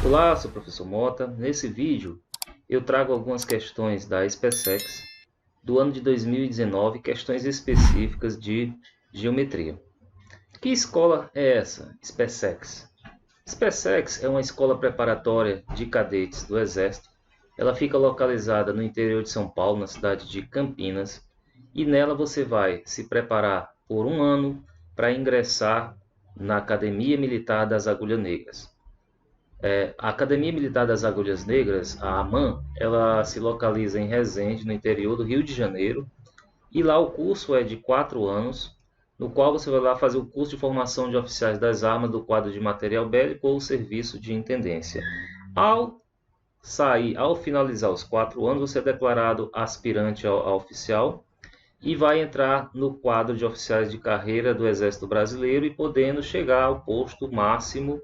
Olá, sou o professor Mota. Nesse vídeo eu trago algumas questões da SpaceX do ano de 2019, questões específicas de geometria. Que escola é essa, SpaceX? SpaceX é uma escola preparatória de cadetes do Exército. Ela fica localizada no interior de São Paulo, na cidade de Campinas, e nela você vai se preparar por um ano para ingressar na Academia Militar das Agulhas Negras. A Academia Militar das Agulhas Negras, a AMAN, ela se localiza em Resende, no interior do Rio de Janeiro, e lá o curso é de 4 anos, no qual você vai lá fazer o curso de formação de oficiais das armas do quadro de material bélico ou serviço de intendência. Ao finalizar os 4 anos, você é declarado aspirante a oficial e vai entrar no quadro de oficiais de carreira do Exército Brasileiro e podendo chegar ao posto máximo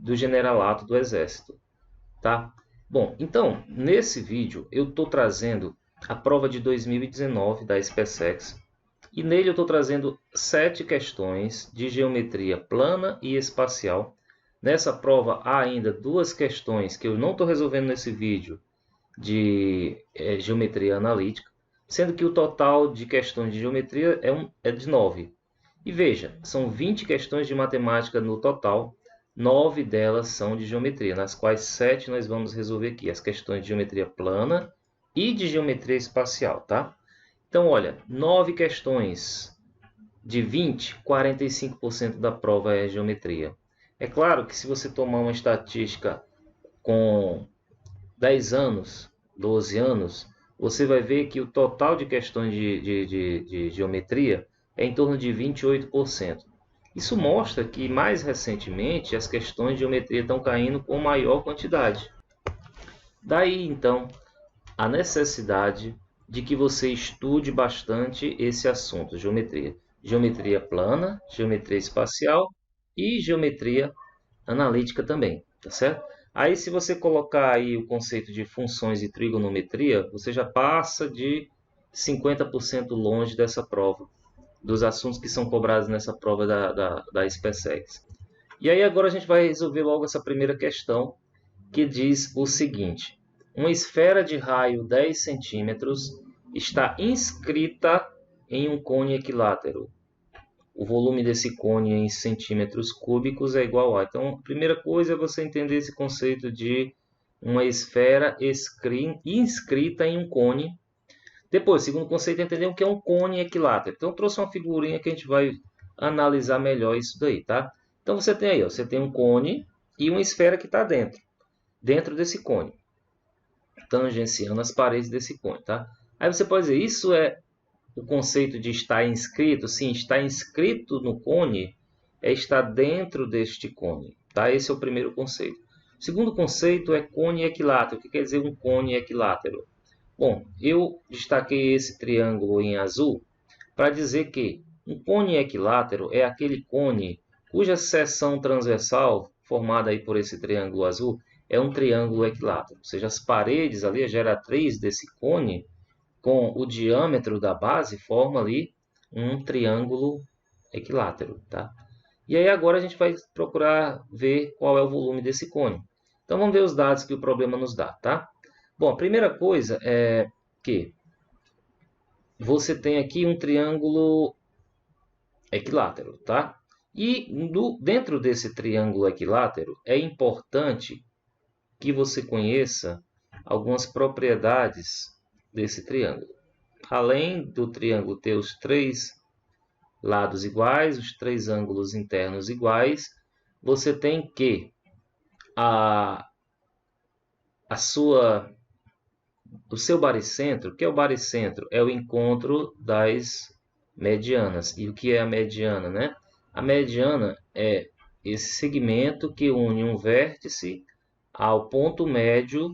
do generalato do Exército. Tá? Bom, então, nesse vídeo eu estou trazendo a prova de 2019 da SpaceX e nele eu estou trazendo 7 questões de geometria plana e espacial. Nessa prova há ainda 2 questões que eu não estou resolvendo nesse vídeo de geometria analítica, sendo que o total de questões de geometria é de 9. E veja, são 20 questões de matemática no total, 9 delas são de geometria, nas quais 7 nós vamos resolver aqui, as questões de geometria plana e de geometria espacial, tá? Então, olha, 9 questões de 20, 45% da prova é geometria. É claro que se você tomar uma estatística com 10 anos, 12 anos, você vai ver que o total de questões de geometria é em torno de 28%. Isso mostra que, mais recentemente, as questões de geometria estão caindo com maior quantidade. Daí, então, a necessidade de que você estude bastante esse assunto, geometria. Geometria plana, geometria espacial e geometria analítica também, tá certo? Aí, se você colocar aí o conceito de funções e trigonometria, você já passa de 50% longe dessa prova, dos assuntos que são cobrados nessa prova da SpaceX. E aí agora a gente vai resolver logo essa primeira questão, que diz o seguinte: uma esfera de raio 10 centímetros está inscrita em um cone equilátero. O volume desse cone em centímetros cúbicos é igual a... Então, a primeira coisa é você entender esse conceito de uma esfera inscrita em um cone. Depois, o segundo conceito é entender o que é um cone equilátero. Então, eu trouxe uma figurinha que a gente vai analisar melhor isso daí, tá? Então, você tem aí, ó, você tem um cone e uma esfera que está dentro desse cone, tangenciando as paredes desse cone, tá? Aí você pode dizer, isso é o conceito de estar inscrito? Sim, estar inscrito no cone é estar dentro deste cone, tá? Esse é o primeiro conceito. O segundo conceito é cone equilátero. O que quer dizer um cone equilátero? Bom, eu destaquei esse triângulo em azul para dizer que um cone equilátero é aquele cone cuja seção transversal, formada aí por esse triângulo azul, é um triângulo equilátero. Ou seja, as paredes ali, a geratriz desse cone, com o diâmetro da base, forma ali um triângulo equilátero, tá? E aí agora a gente vai procurar ver qual é o volume desse cone. Então vamos ver os dados que o problema nos dá, tá? Bom, a primeira coisa é que você tem aqui um triângulo equilátero, tá? E dentro desse triângulo equilátero é importante que você conheça algumas propriedades desse triângulo. Além do triângulo ter os 3 lados iguais, os 3 ângulos internos iguais, você tem que o seu baricentro, que é o baricentro? É o encontro das medianas. E o que é a mediana, né? A mediana é esse segmento que une um vértice ao ponto médio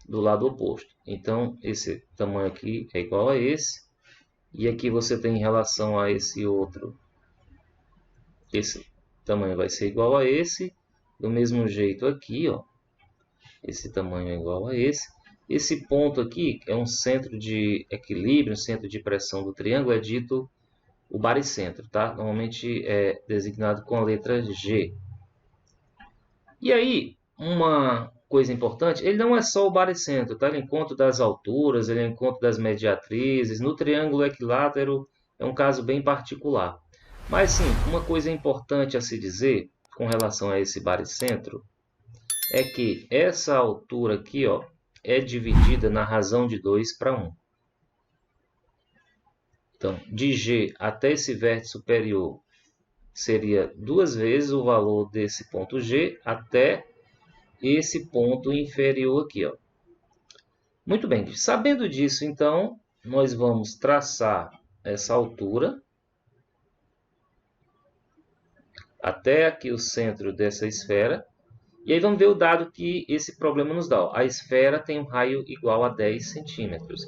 do lado oposto. Então, esse tamanho aqui é igual a esse. E aqui você tem em relação a esse outro, esse tamanho vai ser igual a esse. Do mesmo jeito aqui, ó, esse tamanho é igual a esse. Esse ponto aqui é um centro de equilíbrio, um centro de pressão do triângulo, é dito o baricentro, tá? Normalmente é designado com a letra G. E aí, uma coisa importante, ele não é só o baricentro, tá? Ele é encontro das alturas, ele é encontro das mediatrizes. No triângulo equilátero é um caso bem particular. Mas sim, uma coisa importante a se dizer com relação a esse baricentro é que essa altura aqui, ó, é dividida na razão de 2 para 1. Então, de G até esse vértice superior seria 2 vezes o valor desse ponto G até esse ponto inferior aqui, ó. Muito bem, sabendo disso, então, nós vamos traçar essa altura até aqui o centro dessa esfera. E aí vamos ver o dado que esse problema nos dá. A esfera tem um raio igual a 10 centímetros.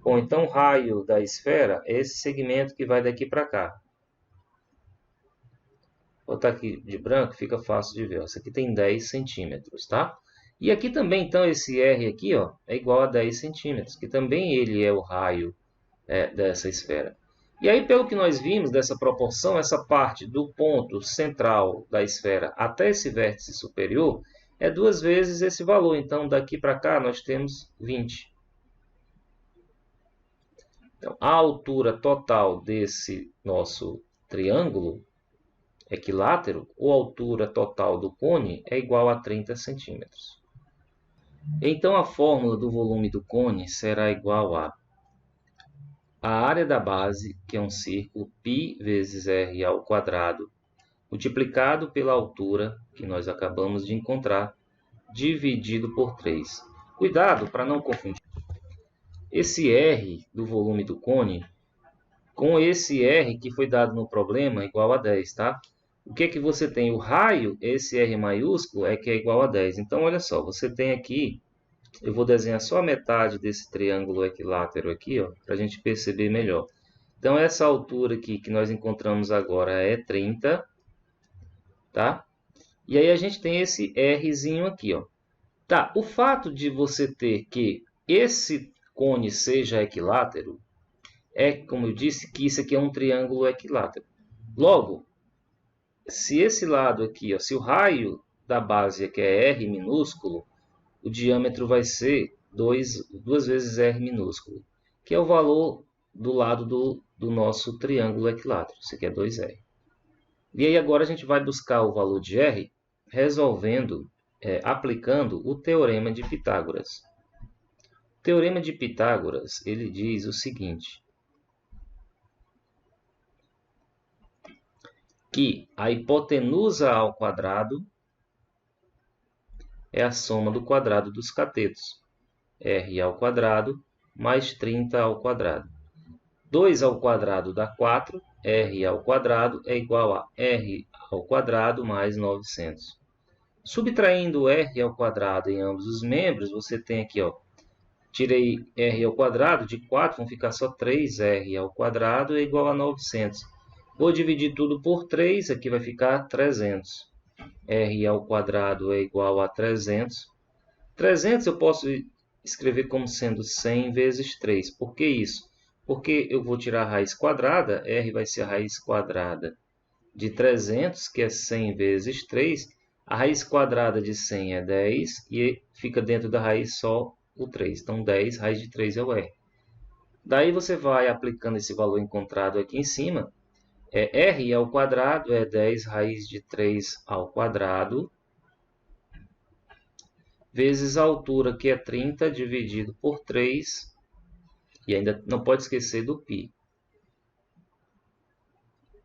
Bom, então o raio da esfera é esse segmento que vai daqui para cá. Vou botar aqui de branco, fica fácil de ver. Isso aqui tem 10 centímetros, tá? E aqui também, então, esse R aqui, ó, é igual a 10 centímetros, que também ele é o raio dessa esfera. E aí, pelo que nós vimos dessa proporção, essa parte do ponto central da esfera até esse vértice superior é 2 vezes esse valor. Então, daqui para cá, nós temos 20. Então, a altura total desse nosso triângulo equilátero, ou a altura total do cone, é igual a 30 centímetros. Então, a fórmula do volume do cone será igual a área da base, que é um círculo, π vezes r ao quadrado, multiplicado pela altura, que nós acabamos de encontrar, dividido por 3. Cuidado para não confundir esse r do volume do cone com esse r que foi dado no problema igual a 10, tá? O que é que você tem? O raio, esse r maiúsculo, é que é igual a 10. Então, olha só, você tem aqui, eu vou desenhar só a metade desse triângulo equilátero aqui, ó, para a gente perceber melhor. Então, essa altura aqui que nós encontramos agora é 30, tá? E aí a gente tem esse Rzinho aqui, ó. Tá, o fato de você ter que esse cone seja equilátero é, como eu disse, que isso aqui é um triângulo equilátero. Logo, se esse lado aqui, ó, se o raio da base aqui é R minúsculo, o diâmetro vai ser 2 vezes R minúsculo, que é o valor do lado do nosso triângulo equilátero. Isso aqui é 2R. E aí agora a gente vai buscar o valor de R resolvendo, aplicando o Teorema de Pitágoras. O Teorema de Pitágoras, ele diz o seguinte, que a hipotenusa ao quadrado é a soma do quadrado dos catetos. R ao quadrado mais 30 ao quadrado. 2 ao quadrado dá 4. R ao quadrado é igual a R ao quadrado mais 900. Subtraindo R ao quadrado em ambos os membros, você tem aqui, ó, tirei R ao quadrado de 4, vão ficar só 3R ao quadrado é igual a 900. Vou dividir tudo por 3, aqui vai ficar 300. R ao quadrado é igual a 300. 300 eu posso escrever como sendo 100 vezes 3. Por que isso? Porque eu vou tirar a raiz quadrada, R vai ser a raiz quadrada de 300, que é 100 vezes 3. A raiz quadrada de 100 é 10 e fica dentro da raiz só o 3. Então, 10, raiz de 3 é o R. Daí você vai aplicando esse valor encontrado aqui em cima. R ao quadrado é 10 raiz de 3 ao quadrado, vezes a altura, que é 30, dividido por 3, e ainda não pode esquecer do π.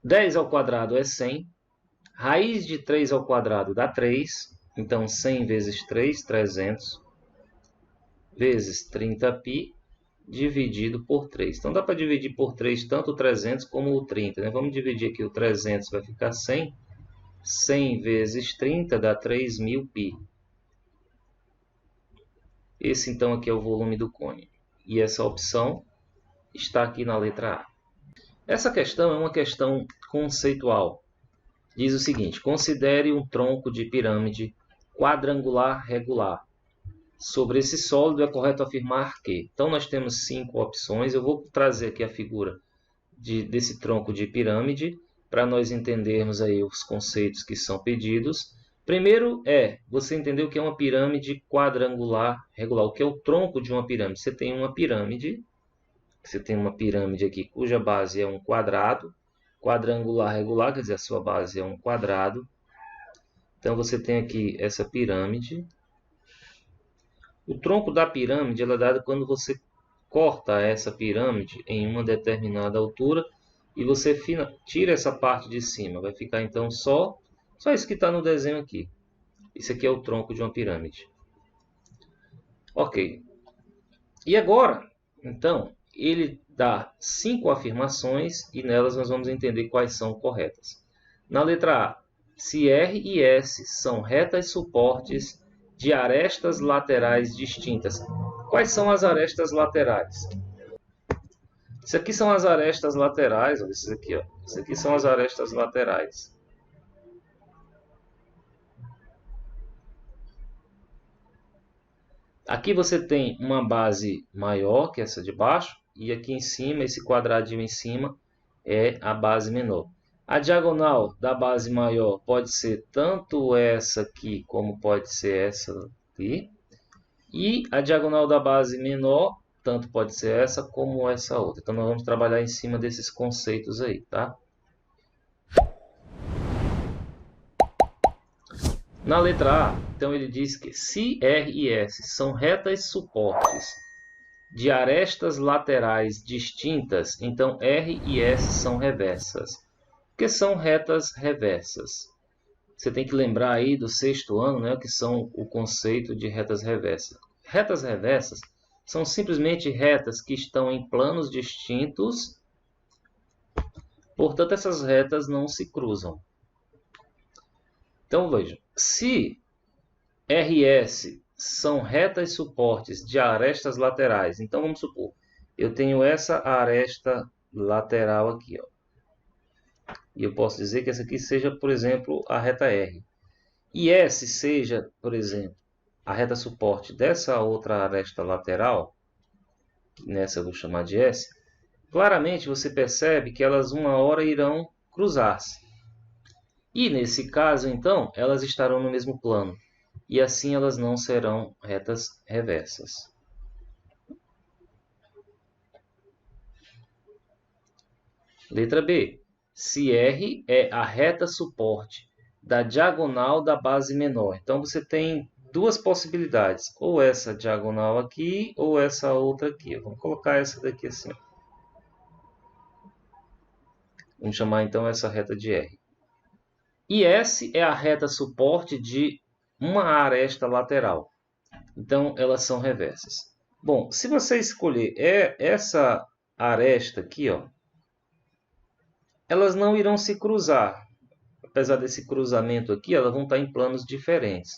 10 ao quadrado é 100, raiz de 3 ao quadrado dá 3, então 100 vezes 3, 300, vezes 30π, dividido por 3. Então, dá para dividir por 3 tanto o 300 como o 30. Né? Vamos dividir aqui o 300, vai ficar 100. 100 vezes 30 dá 3.000 π. Esse, então, aqui é o volume do cone. E essa opção está aqui na letra A. Essa questão é uma questão conceitual. Diz o seguinte, considere um tronco de pirâmide quadrangular regular. Sobre esse sólido é correto afirmar que... Então, nós temos 5 opções. Eu vou trazer aqui a figura desse tronco de pirâmide para nós entendermos aí os conceitos que são pedidos. Primeiro você entendeu o que é uma pirâmide quadrangular regular, o que é o tronco de uma pirâmide. Você tem uma pirâmide aqui cuja base é um quadrado, quadrangular regular, quer dizer, a sua base é um quadrado. Então você tem aqui essa pirâmide. O tronco da pirâmide é dado quando você corta essa pirâmide em uma determinada altura e você tira essa parte de cima. Vai ficar então só isso que está no desenho aqui. Isso aqui é o tronco de uma pirâmide. Ok. E agora, então, ele dá 5 afirmações e nelas nós vamos entender quais são corretas. Na letra A, se R e S são retas suportes de arestas laterais distintas. Quais são as arestas laterais? Isso aqui são as arestas laterais, olha isso aqui, ó. Isso aqui são as arestas laterais. Aqui você tem uma base maior que essa de baixo, e aqui em cima, esse quadradinho em cima, é a base menor. A diagonal da base maior pode ser tanto essa aqui, como pode ser essa aqui. E a diagonal da base menor, tanto pode ser essa como essa outra. Então, nós vamos trabalhar em cima desses conceitos aí, tá? Na letra A, então ele diz que se R e S são retas suportes de arestas laterais distintas, então R e S são reversas. O que são retas reversas? Você tem que lembrar aí do 6º ano, né, que são o conceito de retas reversas. Retas reversas são simplesmente retas que estão em planos distintos, portanto essas retas não se cruzam. Então veja, se RS são retas suportes de arestas laterais, então vamos supor, eu tenho essa aresta lateral aqui, ó. E eu posso dizer que essa aqui seja, por exemplo, a reta R. E S seja, por exemplo, a reta suporte dessa outra aresta lateral, nessa eu vou chamar de S, claramente você percebe que elas uma hora irão cruzar-se. E nesse caso, então, elas estarão no mesmo plano. E assim elas não serão retas reversas. Letra B. Se R é a reta suporte da diagonal da base menor. Então, você tem duas possibilidades. Ou essa diagonal aqui, ou essa outra aqui. Vamos colocar essa daqui assim. Vamos chamar, então, essa reta de R. E S é a reta suporte de uma aresta lateral. Então, elas são reversas. Bom, se você escolher essa aresta aqui, ó, elas não irão se cruzar. Apesar desse cruzamento aqui, elas vão estar em planos diferentes,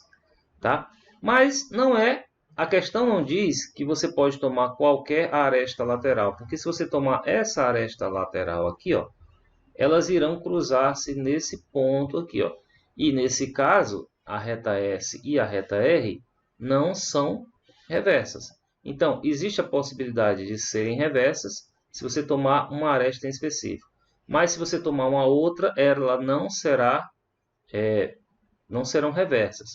tá? Mas não é, a questão não diz que você pode tomar qualquer aresta lateral, porque se você tomar essa aresta lateral aqui, ó, elas irão cruzar-se nesse ponto aqui, ó. E nesse caso, a reta S e a reta R não são reversas. Então, existe a possibilidade de serem reversas se você tomar uma aresta em específico. Mas se você tomar uma outra, ela não serão reversas.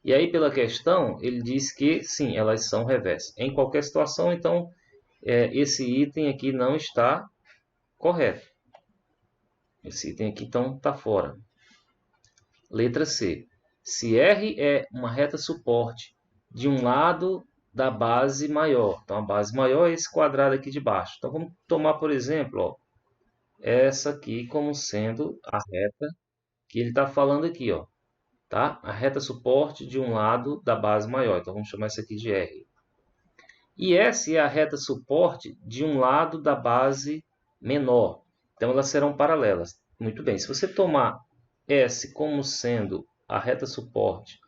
E aí, pela questão, ele diz que sim, elas são reversas. Em qualquer situação, então, esse item aqui não está correto. Esse item aqui, então, está fora. Letra C. Se R é uma reta suporte de um lado da base maior. Então, a base maior é esse quadrado aqui de baixo. Então, vamos tomar, por exemplo, ó, essa aqui como sendo a reta que ele está falando aqui, ó, tá? A reta suporte de um lado da base maior. Então, vamos chamar isso aqui de R. E S é a reta suporte de um lado da base menor. Então, elas serão paralelas. Muito bem, se você tomar S como sendo a reta suporte,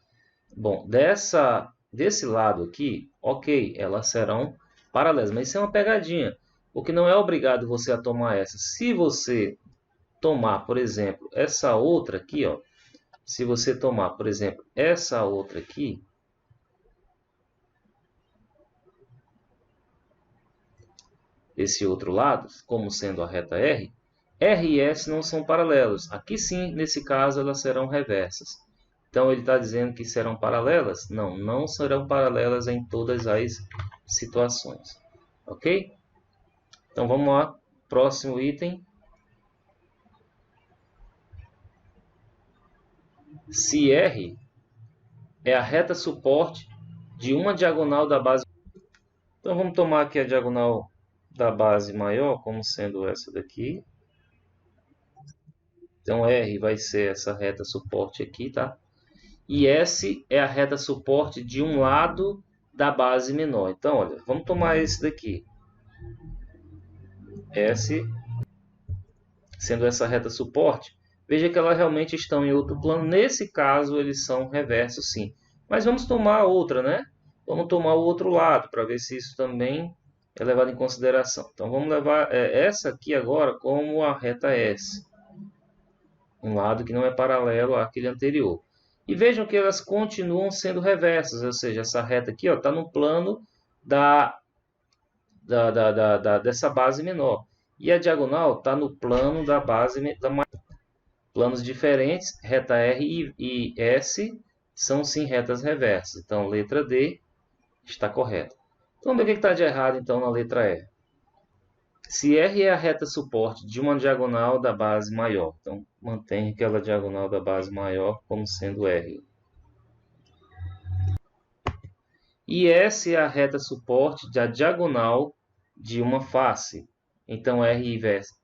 bom, desse lado aqui, ok, elas serão paralelas. Mas isso é uma pegadinha, porque não é obrigado você a tomar essa. Se você tomar, por exemplo, essa outra aqui, ó, se você tomar, por exemplo, essa outra aqui, esse outro lado, como sendo a reta R e S não são paralelos. Aqui sim, nesse caso, elas serão reversas. Então ele está dizendo que serão paralelas? Não, não serão paralelas em todas as situações. Ok? Então vamos lá, próximo item. Se R é a reta suporte de uma diagonal da base. Então vamos tomar aqui a diagonal da base maior como sendo essa daqui. Então R vai ser essa reta suporte aqui, tá? E S é a reta suporte de um lado da base menor. Então, olha, vamos tomar esse daqui. S sendo essa reta suporte. Veja que elas realmente estão em outro plano. Nesse caso, eles são reversos, sim. Mas vamos tomar outra, né? Vamos tomar o outro lado, para ver se isso também é levado em consideração. Então, vamos levar essa aqui agora como a reta S. Um lado que não é paralelo àquele anterior. E vejam que elas continuam sendo reversas, ou seja, essa reta aqui está no plano dessa base menor. E a diagonal está no plano da base da maior. Planos diferentes, reta R e S são sim retas reversas. Então, letra D está correta. Então, vamos ver o que está de errado então na letra E. Se R é a reta suporte de uma diagonal da base maior, então mantém aquela diagonal da base maior como sendo R. E S é a reta suporte da diagonal de uma face, então R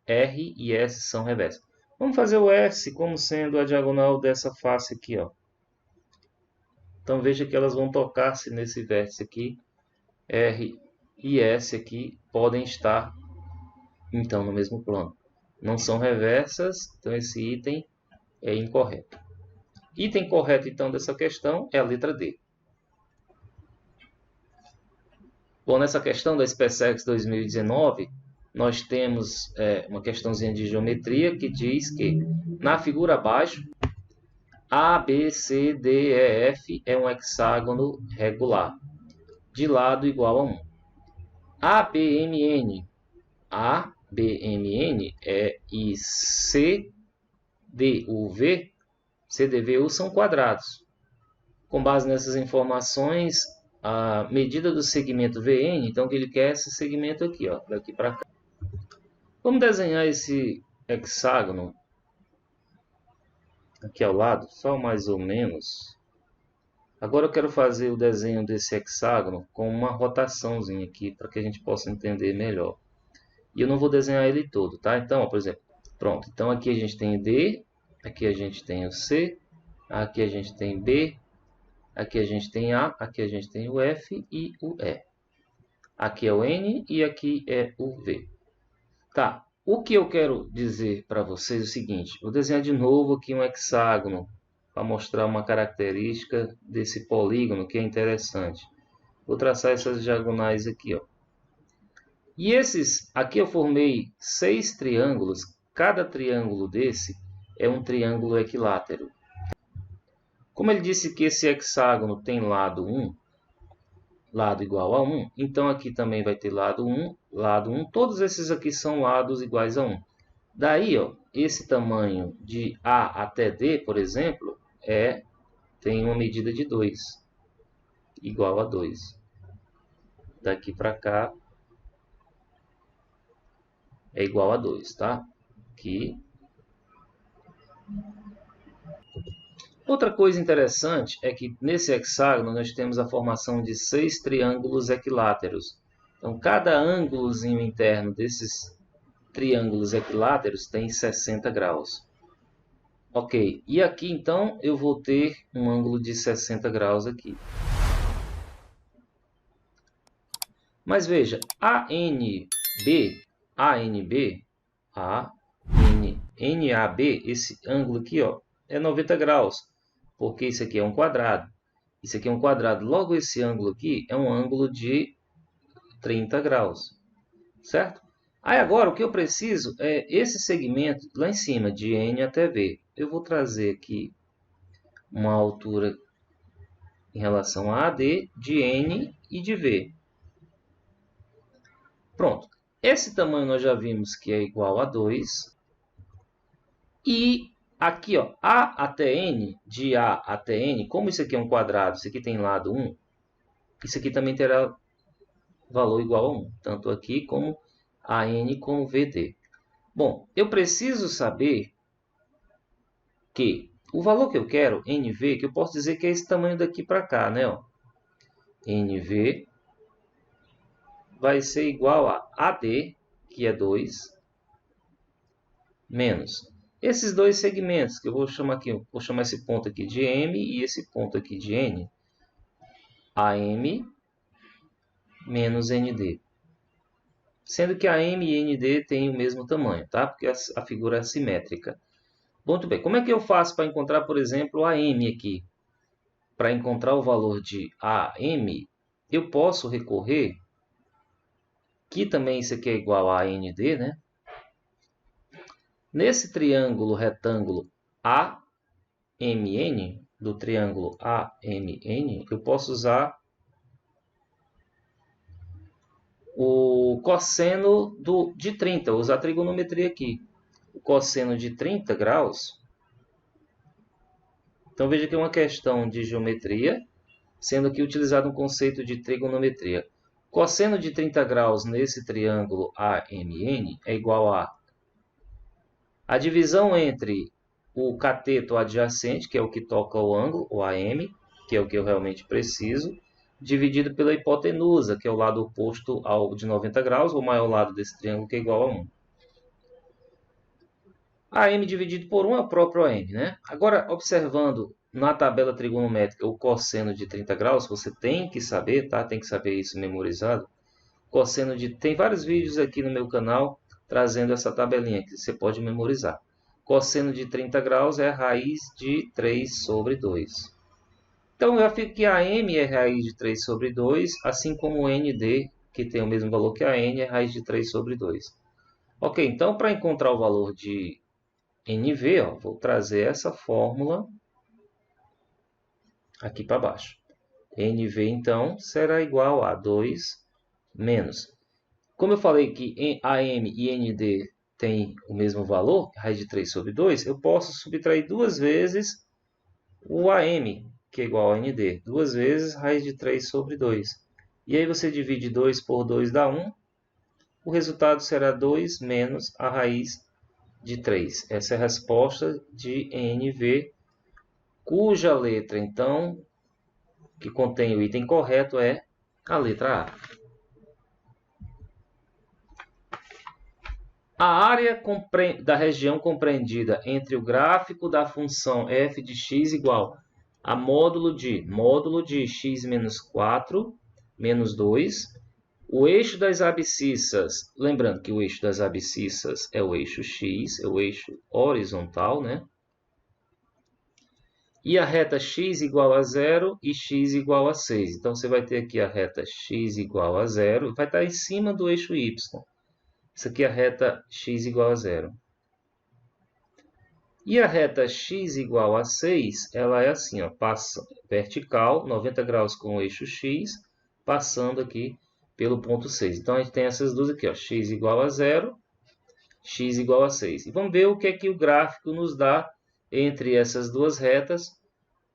e S são reversas. Vamos fazer o S como sendo a diagonal dessa face aqui, ó. Então veja que elas vão tocar-se nesse vértice aqui. R e S aqui podem estar então no mesmo plano. Não são reversas, então esse item é incorreto. Item correto então dessa questão é a letra D. Bom, nessa questão da SpaceX 2019, nós temos uma questãozinha de geometria que diz que na figura abaixo, A, B, C, D, E, F é um hexágono regular, de lado igual a 1. ABMN e CDUV, CDVU são quadrados. Com base nessas informações, a medida do segmento VN, então que ele quer esse segmento aqui, ó, daqui para cá. Vamos desenhar esse hexágono aqui ao lado, só mais ou menos. Agora eu quero fazer o desenho desse hexágono com uma rotaçãozinha aqui, para que a gente possa entender melhor. E eu não vou desenhar ele todo, tá? Então, ó, por exemplo, pronto. Então aqui a gente tem o D, aqui a gente tem o C, aqui a gente tem B, aqui a gente tem A, aqui a gente tem o F e o E. Aqui é o N e aqui é o V. Tá, o que eu quero dizer para vocês é o seguinte. Vou desenhar de novo aqui um hexágono para mostrar uma característica desse polígono que é interessante. Vou traçar essas diagonais aqui, ó. E esses, aqui eu formei 6 triângulos. Cada triângulo desse é um triângulo equilátero. Como ele disse que esse hexágono tem lado 1, lado igual a 1, então aqui também vai ter lado 1, lado 1. Todos esses aqui são lados iguais a 1. Daí, ó, esse tamanho de A até D, por exemplo, tem uma medida de 2, igual a 2. Daqui para cá é igual a 2, tá? Aqui. Outra coisa interessante é que nesse hexágono nós temos a formação de 6 triângulos equiláteros. Então, cada ângulozinho interno desses triângulos equiláteros tem 60 graus. Ok, e aqui então eu vou ter um ângulo de 60 graus aqui. Mas veja, NAB, esse ângulo aqui, ó, é 90 graus, porque isso aqui é um quadrado. Isso aqui é um quadrado, logo esse ângulo aqui é um ângulo de 30 graus, certo? Aí agora o que eu preciso é esse segmento lá em cima, de N até V. Eu vou trazer aqui uma altura em relação a AD, de N e de V. Pronto. Esse tamanho nós já vimos que é igual a 2. E Aqui, ó, A até N, de A até N, como isso aqui é um quadrado, isso aqui tem lado 1, isso aqui também terá valor igual a 1, tanto aqui como AN com VD. Bom, eu preciso saber que o valor que eu quero, NV, que eu posso dizer que é esse tamanho daqui para cá, né? Ó. NV vai ser igual a AD, que é 2, menos esses dois segmentos, que eu vou chamar aqui, vou chamar esse ponto aqui de M e esse ponto aqui de N, AM menos ND. Sendo que AM e ND têm o mesmo tamanho, tá? Porque a figura é simétrica. Muito bem, como é que eu faço para encontrar, por exemplo, AM aqui? Para encontrar o valor de AM, eu posso recorrer, que também isso aqui é igual a AND, né? Nesse triângulo retângulo AMN, do triângulo AMN, eu posso usar o cosseno de 30, vou usar a trigonometria aqui. O cosseno de 30 graus. Então veja que é uma questão de geometria, sendo aqui utilizado um conceito de trigonometria. Cosseno de 30 graus nesse triângulo AMN é igual a divisão entre o cateto adjacente, que é o que toca o ângulo, o AM, que é o que eu realmente preciso, dividido pela hipotenusa, que é o lado oposto ao de 90 graus, o maior lado desse triângulo, que é igual a 1. AM dividido por 1 é o próprio AM, né? Agora, observando na tabela trigonométrica o cosseno de 30 graus, você tem que saber, tá? Tem que saber isso memorizado. Cosseno de... Tem vários vídeos aqui no meu canal trazendo essa tabelinha que você pode memorizar. Cosseno de 30 graus é a raiz de 3 sobre 2. Então, eu fico que a M é raiz de 3 sobre 2, assim como o ND, que tem o mesmo valor que a N, é raiz de 3 sobre 2. Ok, então, para encontrar o valor de NV, ó, vou trazer essa fórmula aqui para baixo. NV, então, será igual a 2 menos. Como eu falei que AM e ND têm o mesmo valor, raiz de 3 sobre 2, eu posso subtrair duas vezes o AM, que é igual a ND. Duas vezes raiz de 3 sobre 2. E aí você divide 2 por 2 dá 1. O resultado será 2 menos a raiz de 3. Essa é a resposta de NV, cuja letra, então, que contém o item correto é a letra A. A área da região compreendida entre o gráfico da função f de x igual a módulo de x menos 4 menos 2, o eixo das abscissas, lembrando que o eixo das abscissas é o eixo x, é o eixo horizontal, né? E a reta x igual a 0 e x igual a 6. Então, você vai ter aqui a reta x igual a 0, vai estar em cima do eixo y. Isso aqui é a reta x igual a 0. E a reta x igual a 6, ela é assim, ó, passa vertical, 90 graus com o eixo x, passando aqui pelo ponto 6. Então, a gente tem essas duas aqui, ó, x igual a 0, x igual a 6. E vamos ver o que é que o gráfico nos dá entre essas duas retas.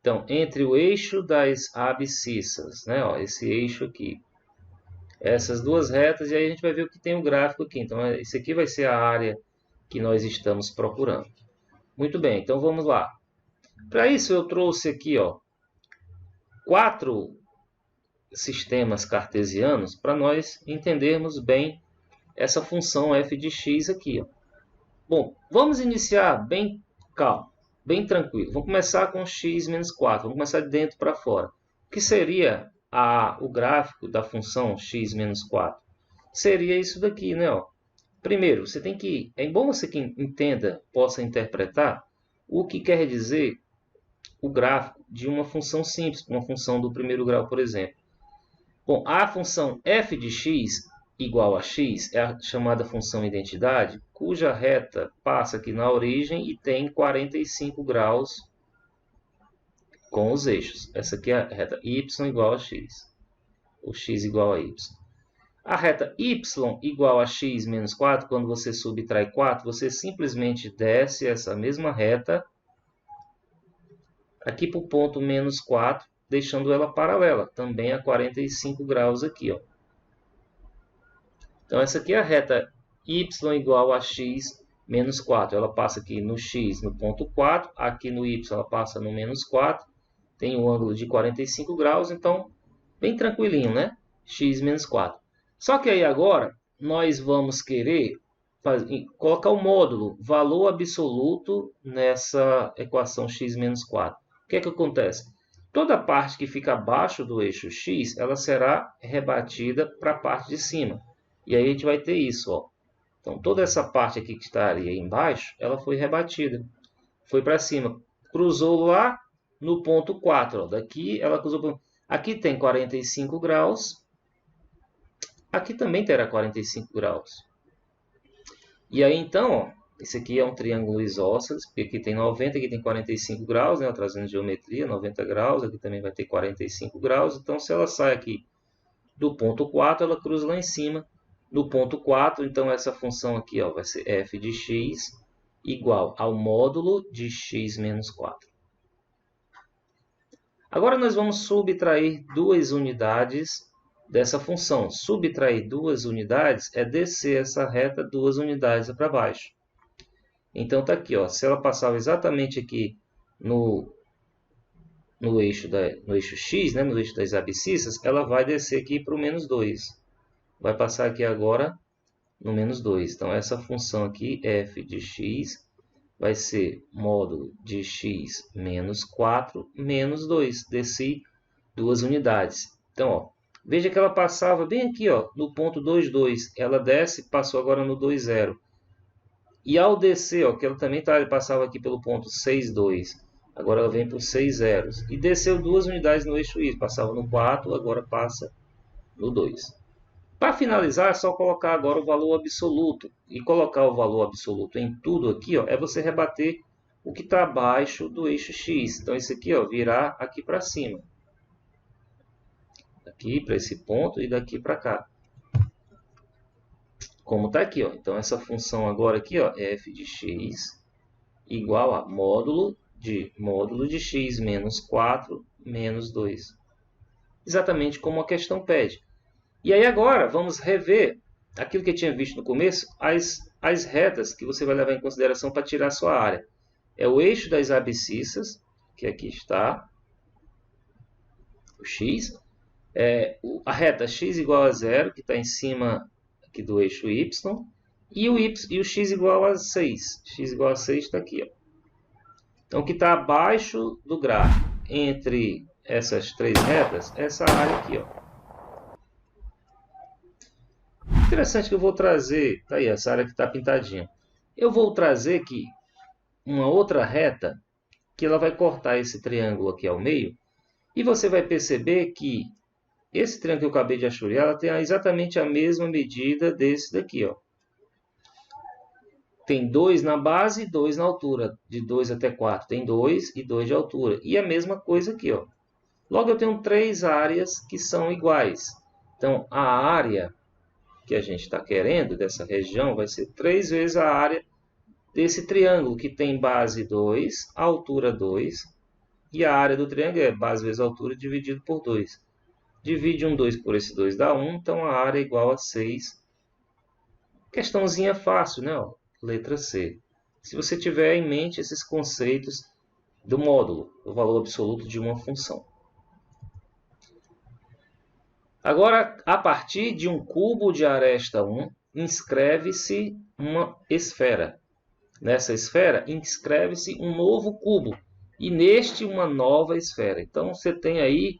Então, entre o eixo das abscissas, né, ó, esse eixo aqui, essas duas retas, e aí a gente vai ver o que tem o gráfico aqui. Então, esse aqui vai ser a área que nós estamos procurando. Muito bem, então vamos lá. Para isso eu trouxe aqui, ó, 4 sistemas cartesianos para nós entendermos bem essa função f de x aqui, ó. Bom, vamos iniciar bem calmo, bem tranquilo. Vamos começar com x menos 4. Vamos começar de dentro para fora. O que seria o gráfico da função x menos 4? Seria isso daqui, né? Ó. Primeiro, você tem que... É bom você que entenda, possa interpretar o que quer dizer o gráfico de uma função simples, uma função do primeiro grau, por exemplo. Bom, a função f de x igual a x é a chamada função identidade, cuja reta passa aqui na origem e tem 45 graus com os eixos. Essa aqui é a reta y igual a x, ou x igual a y. A reta y igual a x menos 4, quando você subtrai 4, você simplesmente desce essa mesma reta aqui para o ponto menos 4, deixando ela paralela, também a 45 graus aqui, ó. Então essa aqui é a reta y igual a x menos 4. Ela passa aqui no x no ponto 4, aqui no y ela passa no menos 4, tem um ângulo de 45 graus, então bem tranquilinho, né? X menos 4. Só que aí agora nós vamos querer colocar o módulo, valor absoluto nessa equação x menos 4. O que é que acontece? Toda parte que fica abaixo do eixo x, ela será rebatida para a parte de cima. E aí a gente vai ter isso, ó. Então toda essa parte aqui que estaria aí embaixo, ela foi rebatida. Foi para cima. Cruzou lá no ponto 4. Ó. Daqui ela cruzou. Aqui tem 45 graus. Aqui também terá 45 graus. E aí então, ó, esse aqui é um triângulo isósceles, porque aqui tem 90, aqui tem 45 graus, né, trazendo geometria, 90 graus, aqui também vai ter 45 graus. Então se ela sai aqui do ponto 4, ela cruza lá em cima. No ponto 4, então essa função aqui, ó, vai ser f de x igual ao módulo de x menos 4. Agora nós vamos subtrair duas unidades dessa função. Subtrair duas unidades é descer essa reta 2 unidades para baixo. Então está aqui, ó, se ela passava exatamente aqui no eixo x, né, no eixo das abscissas, ela vai descer aqui para o menos 2. Vai passar aqui agora no menos 2. Então essa função aqui, f de x, vai ser módulo de x menos 4 menos 2. Desci 2 unidades. Então, ó, veja que ela passava bem aqui, ó, no ponto 2, 2. Ela desce, passou agora no 2, 0. E ao descer, ó, que ela também passava aqui pelo ponto 6, 2. Agora ela vem para os 6 zeros. E desceu 2 unidades no eixo y. Passava no 4, agora passa no 2. Para finalizar, é só colocar agora o valor absoluto. E colocar o valor absoluto em tudo aqui, ó, é você rebater o que está abaixo do eixo x. Então, esse aqui, ó, virá aqui para cima. Aqui para esse ponto e daqui para cá. Como está aqui, ó. Então, essa função agora aqui, ó, f de x igual a módulo de x menos 4 menos 2. Exatamente como a questão pede. E aí agora vamos rever aquilo que eu tinha visto no começo, as retas que você vai levar em consideração para tirar a sua área. É o eixo das abscissas, que aqui está, o x. A reta x igual a 0, que está em cima aqui do eixo y. E o x igual a 6. X igual a 6 está aqui. Ó. Então, o que está abaixo do gráfico, entre essas três retas, essa área aqui, ó. Interessante que eu vou trazer, tá aí, essa área que está pintadinha. Eu vou trazer aqui uma outra reta que ela vai cortar esse triângulo aqui ao meio. E você vai perceber que esse triângulo que eu acabei de achuriar, ela tem exatamente a mesma medida desse daqui, ó. Tem 2 na base e 2 na altura, de 2 até 4. Tem 2 e 2 de altura. E a mesma coisa aqui, ó. Logo eu tenho 3 áreas que são iguais. Então a área que a gente está querendo dessa região vai ser 3 vezes a área desse triângulo, que tem base 2, altura 2, e a área do triângulo é base vezes altura dividido por 2. Divide 2 por esse 2 dá 1, então a área é igual a 6. Questãozinha fácil, né? Ó, letra C. Se você tiver em mente esses conceitos do módulo, o valor absoluto de uma função. Agora, a partir de um cubo de aresta 1, inscreve-se uma esfera. Nessa esfera, inscreve-se um novo cubo. E neste, uma nova esfera. Então, você tem aí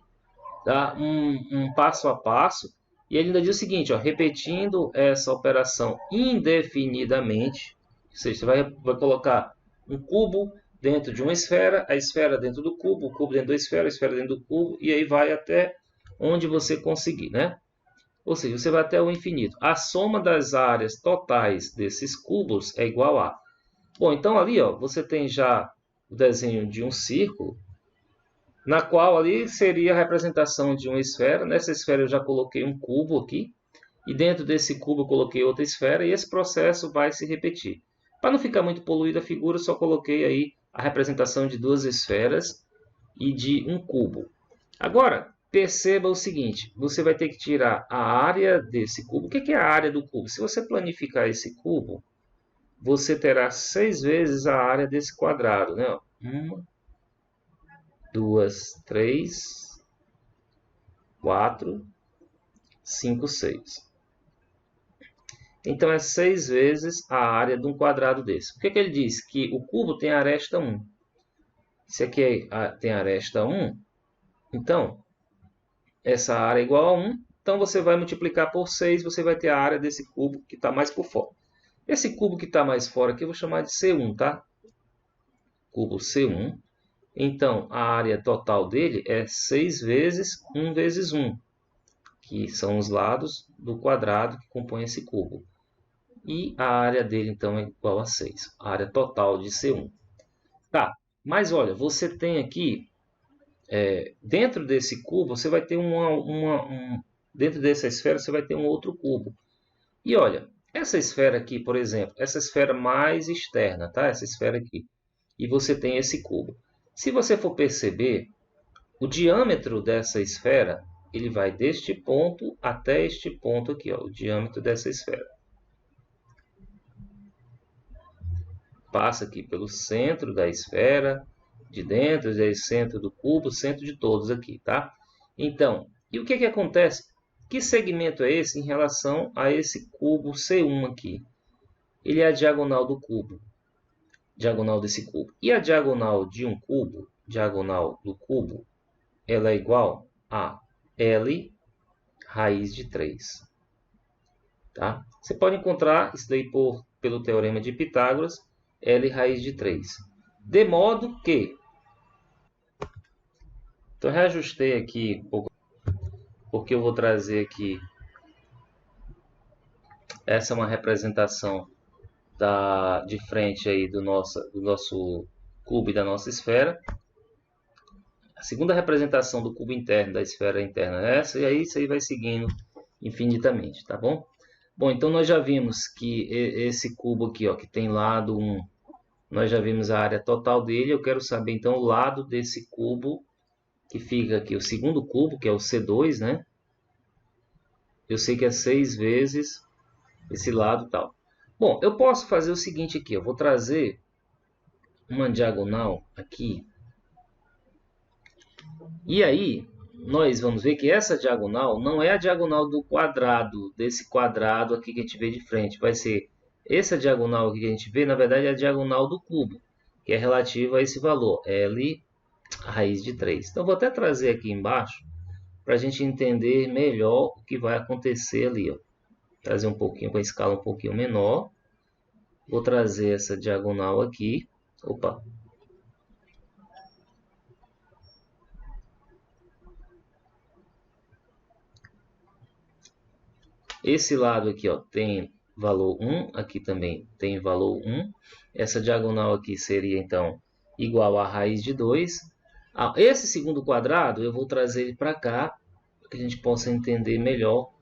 um passo a passo. E ele ainda diz o seguinte, ó, repetindo essa operação indefinidamente. Ou seja, você vai colocar um cubo dentro de uma esfera, a esfera dentro do cubo, o cubo dentro da esfera, a esfera dentro do cubo. E aí vai até onde você conseguir, né? Ou seja, você vai até o infinito. A soma das áreas totais desses cubos é igual a... Bom, então ali, ó, você tem já o desenho de um círculo, na qual ali seria a representação de uma esfera. Nessa esfera eu já coloquei um cubo aqui, e dentro desse cubo eu coloquei outra esfera, e esse processo vai se repetir. Para não ficar muito poluída a figura, eu só coloquei aí a representação de duas esferas, e de 1 cubo. Agora, perceba o seguinte, você vai ter que tirar a área desse cubo. O que é a área do cubo? Se você planificar esse cubo, você terá 6 vezes a área desse quadrado, né? 1, 2, 3, 4, 5, 6. Então, é 6 vezes a área de um quadrado desse. Por que ele diz? Que o cubo tem aresta 1. Se aqui tem aresta 1, então, essa área é igual a 1. Então, você vai multiplicar por 6, você vai ter a área desse cubo que está mais por fora. Esse cubo que está mais fora aqui, eu vou chamar de C1, tá? Cubo C1. Então, a área total dele é 6 vezes 1 vezes 1, que são os lados do quadrado que compõem esse cubo. E a área dele, então, é igual a 6. A área total de C1. Tá, mas olha, você tem aqui, dentro desse cubo, você vai ter dentro dessa esfera, você vai ter um outro cubo. E olha, essa esfera aqui, por exemplo, essa esfera mais externa, tá? Essa esfera aqui. E você tem esse cubo. Se você for perceber, o diâmetro dessa esfera, ele vai deste ponto até este ponto aqui, ó, o diâmetro dessa esfera. Passa aqui pelo centro da esfera, de dentro, centro do cubo, centro de todos aqui, tá? Então, e o que acontece? Que segmento é esse em relação a esse cubo C1 aqui? Ele é a diagonal do cubo, diagonal desse cubo. E a diagonal de um cubo, diagonal do cubo, ela é igual a L raiz de 3. Tá? Você pode encontrar isso daí pelo teorema de Pitágoras, L raiz de 3. De modo que... Então, eu reajustei aqui, porque eu vou trazer aqui... Essa é uma representação de frente aí do nosso cubo e da nossa esfera. A segunda representação do cubo interno, da esfera interna é essa, e aí isso aí vai seguindo infinitamente, tá bom? Bom, então nós já vimos que esse cubo aqui, ó, que tem lado 1, nós já vimos a área total dele. Eu quero saber então o lado desse cubo, que fica aqui, o segundo cubo, que é o C2, né? Eu sei que é 6 vezes esse lado tal. Bom, eu posso fazer o seguinte aqui, eu vou trazer uma diagonal aqui. E aí, nós vamos ver que essa diagonal não é a diagonal do quadrado, desse quadrado aqui que a gente vê de frente. Vai ser essa diagonal aqui que a gente vê, na verdade, é a diagonal do cubo, que é relativa a esse valor, L raiz de 3. Então, vou até trazer aqui embaixo, para a gente entender melhor o que vai acontecer ali. Ó. Trazer um pouquinho com a escala um pouquinho menor. Vou trazer essa diagonal aqui. Opa! Esse lado aqui, ó, tem valor 1, aqui também tem valor 1. Essa diagonal aqui seria, então, igual a raiz de 2. Esse segundo quadrado, eu vou trazer ele para cá, para que a gente possa entender melhor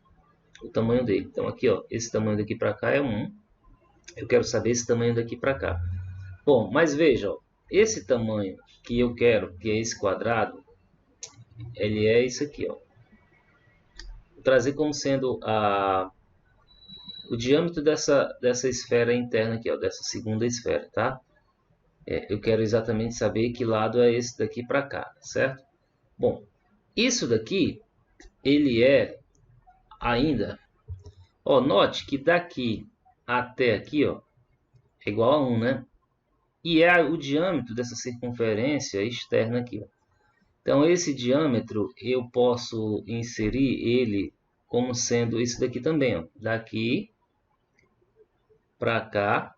o tamanho dele. Então, aqui, ó, esse tamanho daqui para cá é 1. Eu quero saber esse tamanho daqui para cá. Bom, mas veja, ó, esse tamanho que eu quero, que é esse quadrado, ele é isso aqui, ó. Vou trazer como sendo o diâmetro dessa esfera interna aqui, ó, dessa segunda esfera, tá? Eu quero exatamente saber que lado é esse daqui para cá, certo? Bom, isso daqui, ele é ainda... Ó, note que daqui até aqui, ó, é igual a 1, né? E é o diâmetro dessa circunferência externa aqui, ó. Então, esse diâmetro, eu posso inserir ele como sendo isso daqui também, ó. Daqui para cá,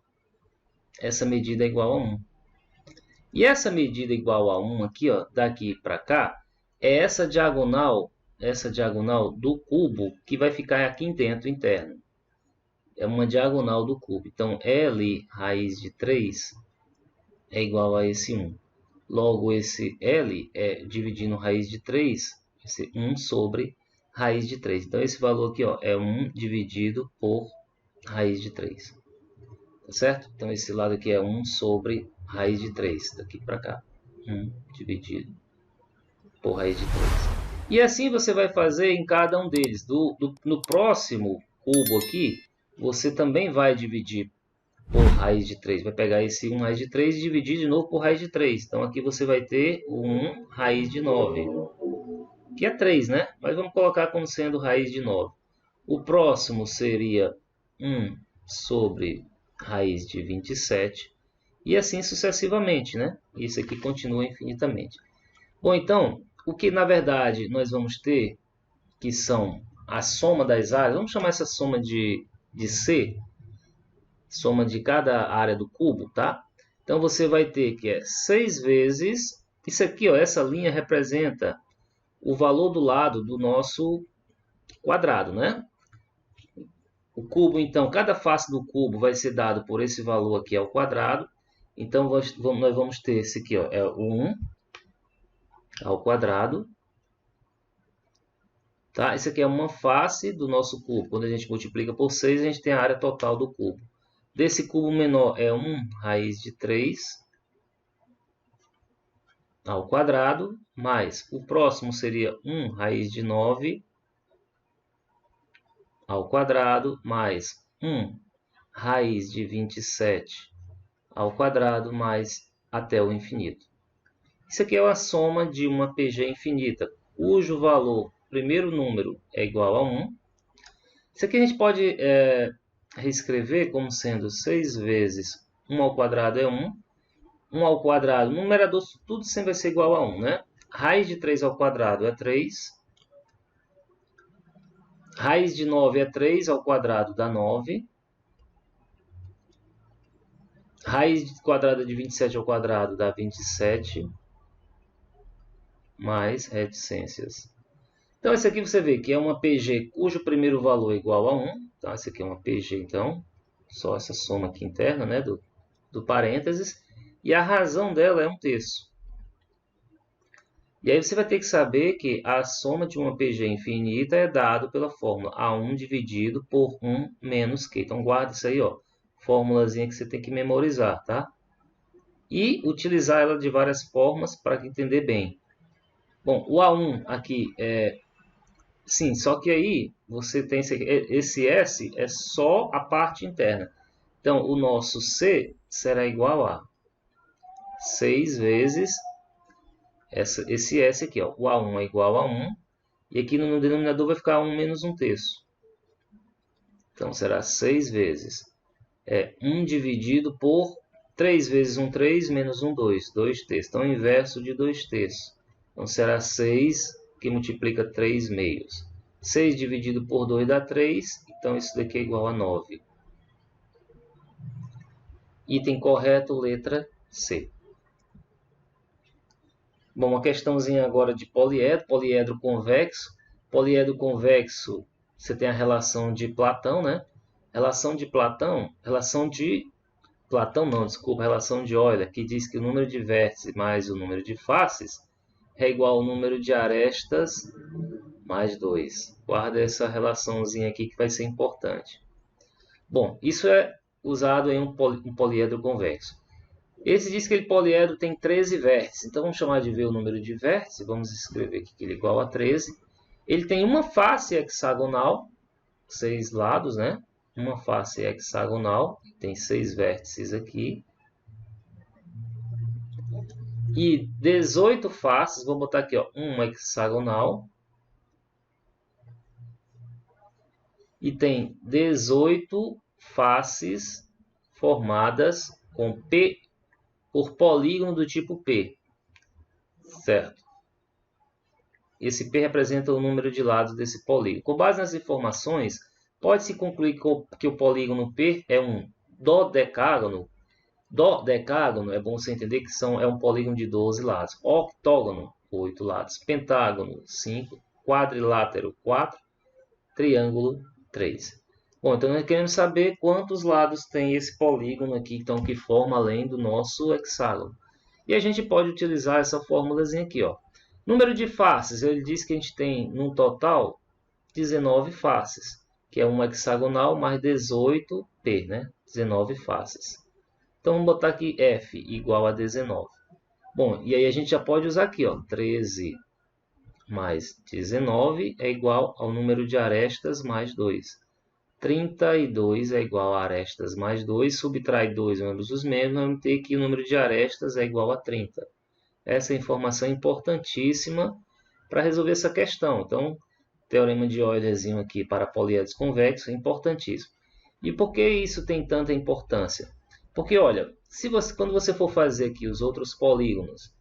essa medida é igual a 1. E essa medida igual a 1 aqui, ó, daqui para cá, é essa diagonal do cubo que vai ficar aqui dentro, interno. É uma diagonal do cubo. Então, L raiz de 3 é igual a esse 1. Logo, esse L dividindo raiz de 3, vai ser 1 sobre raiz de 3. Então, esse valor aqui, ó, é 1 dividido por raiz de 3. Tá certo? Então, esse lado aqui é 1 sobre raiz de 3, daqui para cá. 1 dividido por raiz de 3. E assim você vai fazer em cada um deles. No próximo cubo aqui, você também vai dividir por raiz de 3. Vai pegar esse 1 raiz de 3 e dividir de novo por raiz de 3. Então aqui você vai ter o 1 raiz de 9, que é 3, né? Mas vamos colocar como sendo raiz de 9. O próximo seria 1 sobre raiz de 27. E assim sucessivamente, né? Isso aqui continua infinitamente. Bom, então, o que na verdade nós vamos ter, que são a soma das áreas, vamos chamar essa soma de C, soma de cada área do cubo, tá? Então você vai ter que é 6 vezes, isso aqui, ó, essa linha representa o valor do lado do nosso quadrado, né? O cubo, então, cada face do cubo vai ser dado por esse valor aqui ao quadrado. Então nós vamos ter esse aqui, ó, é o 1 ao quadrado. Tá? Isso aqui é uma face do nosso cubo. Quando a gente multiplica por 6, a gente tem a área total do cubo. Desse cubo menor é 1 raiz de 3 ao quadrado, mais o próximo seria 1 raiz de 9 ao quadrado, mais 1 raiz de 27 ao quadrado, mais até o infinito. Isso aqui é a soma de uma PG infinita, cujo valor, primeiro número, é igual a 1. Isso aqui a gente pode reescrever como sendo 6 vezes 1 ao quadrado é 1. 1 ao quadrado, no numerador tudo sempre vai ser igual a 1, né? Raiz de 3 ao quadrado é 3. Raiz de 9 é 3 ao quadrado dá 9. Raiz quadrada de 27 ao quadrado dá 27. Mais reticências. Então, esse aqui você vê que é uma PG cujo primeiro valor é igual a 1. Então, esse aqui é uma PG, então, só essa soma aqui interna, né, do parênteses. E a razão dela é 1/3. E aí você vai ter que saber que a soma de uma PG infinita é dado pela fórmula A1 dividido por 1 menos Q. Então, guarda isso aí, ó. Fórmulazinha que você tem que memorizar, tá? E utilizar ela de várias formas para entender bem. Bom, o A1 aqui é... Sim, só que aí você tem esse S é só a parte interna. Então, o nosso C será igual a 6 vezes esse S aqui, ó. O A1 é igual a 1. E aqui no denominador vai ficar 1 menos 1/3. Então, será 6 vezes 1 dividido por 3 vezes 1, 3, menos 1, 2. 2/3. Então, o inverso de 2/3. Então, será 6 que multiplica 3 meios. 6 dividido por 2 dá 3. Então, isso daqui é igual a 9. Item correto, letra C. Bom, uma questãozinha agora de poliedro. Poliedro convexo. Poliedro convexo, você tem a relação de Platão, né? Relação de Platão Euler, que diz que o número de vértices mais o número de faces é igual ao número de arestas mais 2. Guarda essa relaçãozinha aqui que vai ser importante. Bom, isso é usado em um poliedro convexo. Esse diz que ele poliedro tem 13 vértices. Então vamos chamar de V o número de vértices. Vamos escrever aqui que ele é igual a 13. Ele tem uma face hexagonal, 6 lados, né? Uma face hexagonal, tem 6 vértices aqui. E 18 faces, vou botar aqui, ó, um hexagonal. E tem 18 faces formadas com P por polígono do tipo P. Certo? Esse P representa o número de lados desse polígono. Com base nas informações, pode-se concluir que o polígono P é um dodecágono. Dodecágono, é bom você entender que é um polígono de 12 lados. Octógono, 8 lados. Pentágono, 5. Quadrilátero, 4. Triângulo, 3. Bom, então nós queremos saber quantos lados tem esse polígono aqui, então, que forma além do nosso hexágono. E a gente pode utilizar essa fórmulazinha aqui, ó. Número de faces, ele diz que a gente tem, no total, 19 faces, que é um hexagonal mais 18P, né? 19 faces. Então, vamos botar aqui F igual a 19. Bom, e aí a gente já pode usar aqui, ó, 13 mais 19 é igual ao número de arestas mais 2. 32 é igual a arestas mais 2, subtrai 2 ambos os membros, vamos ter que o número de arestas é igual a 30. Essa informação é importantíssima para resolver essa questão. Então, teorema de Eulerzinho aqui para poliedros convexos é importantíssimo. E por que isso tem tanta importância? Porque, olha, quando você for fazer aqui os outros polígonos,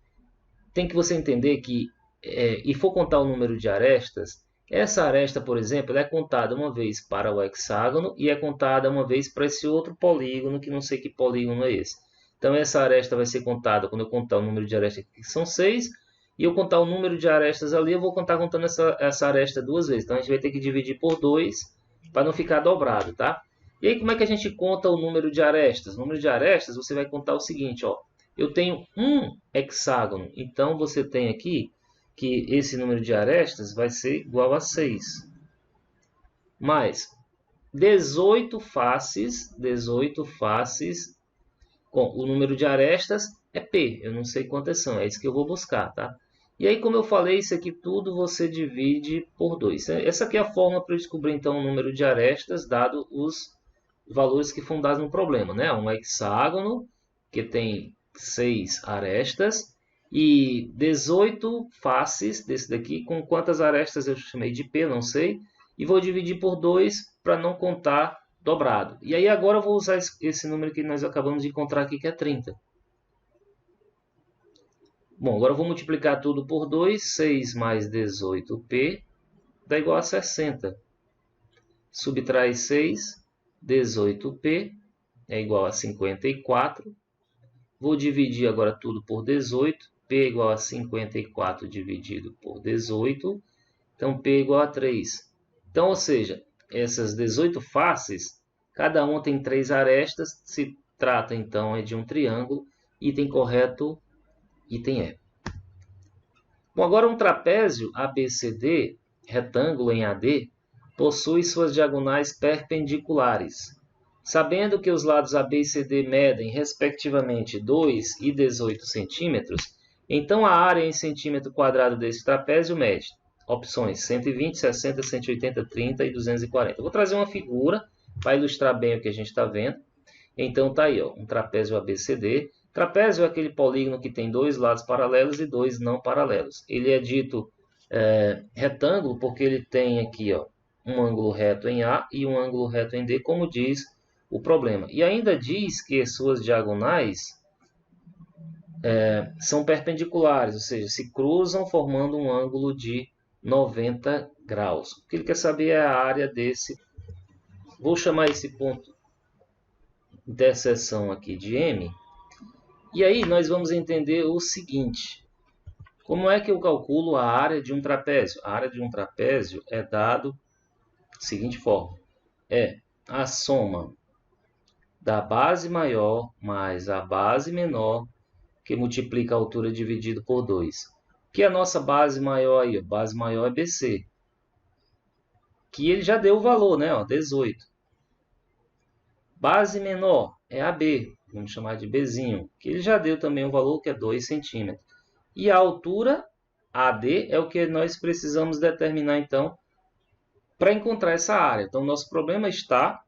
tem que você entender que, e for contar o número de arestas, essa aresta, por exemplo, é contada uma vez para o hexágono e é contada uma vez para esse outro polígono, que não sei que polígono é esse. Então, essa aresta vai ser contada quando eu contar o número de arestas aqui, que são 6, e eu contar o número de arestas ali, eu vou contar contando essa aresta duas vezes. Então, a gente vai ter que dividir por 2 para não ficar dobrado, tá? E aí, como é que a gente conta o número de arestas? O número de arestas, você vai contar o seguinte, ó. Eu tenho um hexágono, então você tem aqui que esse número de arestas vai ser igual a 6. Mais 18 faces, com o número de arestas é P, eu não sei quantas são, é isso que eu vou buscar, tá? E aí, como eu falei, isso aqui tudo você divide por 2. Essa aqui é a forma para eu descobrir, então, o número de arestas, dado os valores que foram dados no problema, né? Um hexágono, que tem 6 arestas, e 18 faces desse daqui, com quantas arestas eu chamei de P, não sei, e vou dividir por 2 para não contar dobrado. E aí agora eu vou usar esse número que nós acabamos de encontrar aqui, que é 30. Bom, agora eu vou multiplicar tudo por 2, 6 mais 18P dá igual a 60. Subtrai 6, 18P é igual a 54. Vou dividir agora tudo por 18. P é igual a 54 dividido por 18. Então, P é igual a 3. Então, ou seja, essas 18 faces, cada uma tem 3 arestas. Se trata, então, de um triângulo. Item correto, item E. Bom, agora um trapézio ABCD, retângulo em AD, possui suas diagonais perpendiculares. Sabendo que os lados AB e CD medem, respectivamente, 2 e 18 centímetros, então a área em centímetro quadrado desse trapézio mede opções 120, 60, 180, 30 e 240. Eu vou trazer uma figura para ilustrar bem o que a gente está vendo. Então está aí, ó, um trapézio ABCD. Trapézio é aquele polígono que tem 2 lados paralelos e 2 não paralelos. Ele é dito retângulo porque ele tem aqui, ó, um ângulo reto em A e um ângulo reto em D, como diz o problema. E ainda diz que suas diagonais são perpendiculares, ou seja, se cruzam formando um ângulo de 90 graus. O que ele quer saber é a área desse. Vou chamar esse ponto de interseção aqui de M. E aí nós vamos entender o seguinte. Como é que eu calculo a área de um trapézio? A área de um trapézio é dado da seguinte forma. É a soma da base maior mais a base menor, que multiplica a altura dividido por 2. Que é a nossa base maior aí? A base maior é BC. Que ele já deu o valor, né? Ó, 18. Base menor é AB. Vamos chamar de Bzinho. Que ele já deu também o valor, que é 2 centímetros. E a altura AD é o que nós precisamos determinar, então, para encontrar essa área. Então, nosso problema está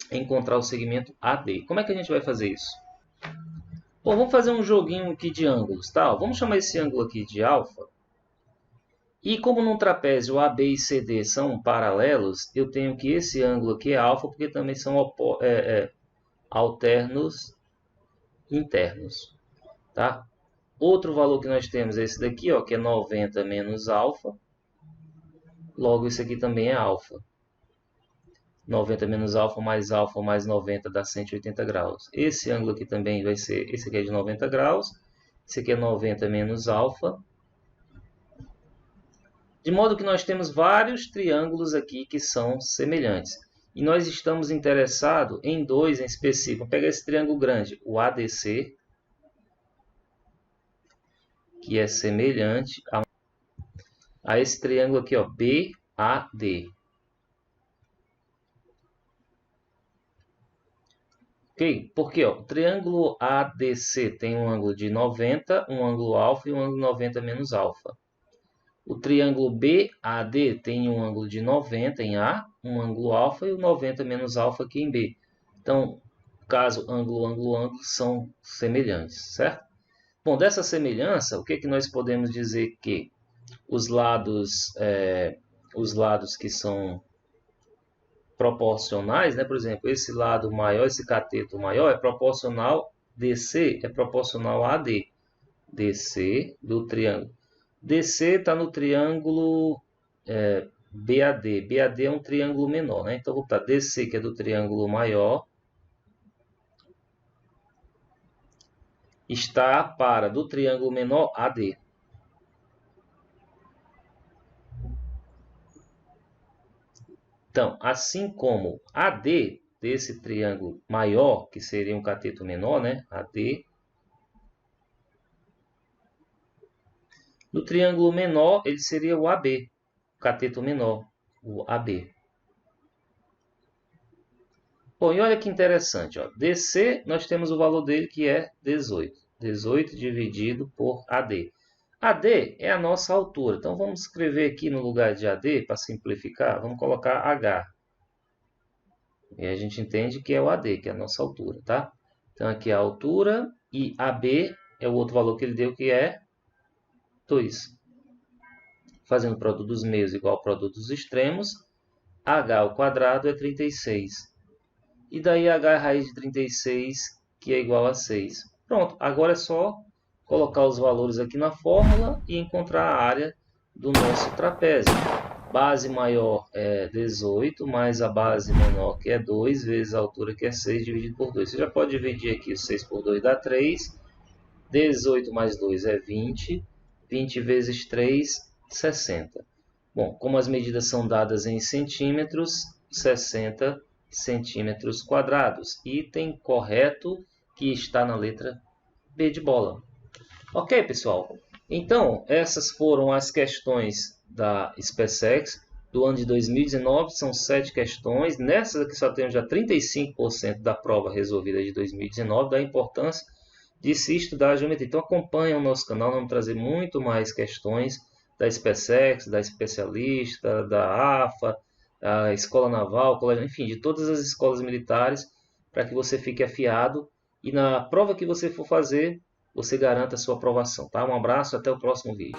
em encontrar o segmento AD. Como é que a gente vai fazer isso? Bom, vamos fazer um joguinho aqui de ângulos, tá? Vamos chamar esse ângulo aqui de alfa. E como num trapézio AB e CD são paralelos, eu tenho que esse ângulo aqui é alfa, porque também são alternos internos, tá? Outro valor que nós temos é esse daqui, ó, que é 90 menos alfa. Logo, isso aqui também é alfa. 90 menos alfa mais 90 dá 180 graus. Esse ângulo aqui também vai ser, esse aqui é de 90 graus. Esse aqui é 90 menos alfa. De modo que nós temos vários triângulos aqui que são semelhantes. E nós estamos interessados em dois em específico. Vou pegar esse triângulo grande, o ADC, que é semelhante a esse triângulo aqui, ó, BAD. Ok? Porque ó, o triângulo ADC tem um ângulo de 90, um ângulo alfa e um ângulo 90 menos alfa. O triângulo BAD tem um ângulo de 90 em A, um ângulo alfa e o 90 menos alfa aqui em B. Então, caso ângulo são semelhantes, certo? Bom, dessa semelhança, o que nós podemos dizer? Que os lados que são proporcionais, né? Por exemplo, esse lado maior, esse cateto maior é proporcional, DC é proporcional a AD. DC do triângulo. DC está no triângulo BAD. BAD é um triângulo menor, né? Então, vou botar DC, que é do triângulo maior, está para do triângulo menor AD. Então, assim como AD desse triângulo maior, que seria um cateto menor, né? AD. No triângulo menor, ele seria o AB, o cateto menor, o AB. Bom, e olha que interessante, ó. DC, nós temos o valor dele que é 18. 18 dividido por AD. AD é a nossa altura. Então, vamos escrever aqui no lugar de AD, para simplificar, vamos colocar H. E a gente entende que é o AD, que é a nossa altura, tá? Então, aqui é a altura e AB é o outro valor que ele deu, que é 2. Fazendo o produto dos meios igual ao produto dos extremos, H ao quadrado é 36. E daí H é a raiz de 36, que é igual a 6. Pronto, agora é só colocar os valores aqui na fórmula e encontrar a área do nosso trapézio. Base maior é 18, mais a base menor, que é 2, vezes a altura, que é 6, dividido por 2. Você já pode dividir aqui, 6 por 2 dá 3. 18 mais 2 é 20. 20 vezes 3, 60. Bom, como as medidas são dadas em centímetros, 60 centímetros quadrados. Item correto que está na letra B de bola. Ok, pessoal? Então, essas foram as questões da SpaceX do ano de 2019. São 7 questões. Nessas aqui só temos já 35% da prova resolvida de 2019, da importância de se estudar a geometria. Então, acompanhe o nosso canal, vamos trazer muito mais questões da SpaceX, da Especialista, da AFA, a Escola Naval, enfim, de todas as escolas militares, para que você fique afiado e na prova que você for fazer, você garanta a sua aprovação. Tá? Um abraço, até o próximo vídeo.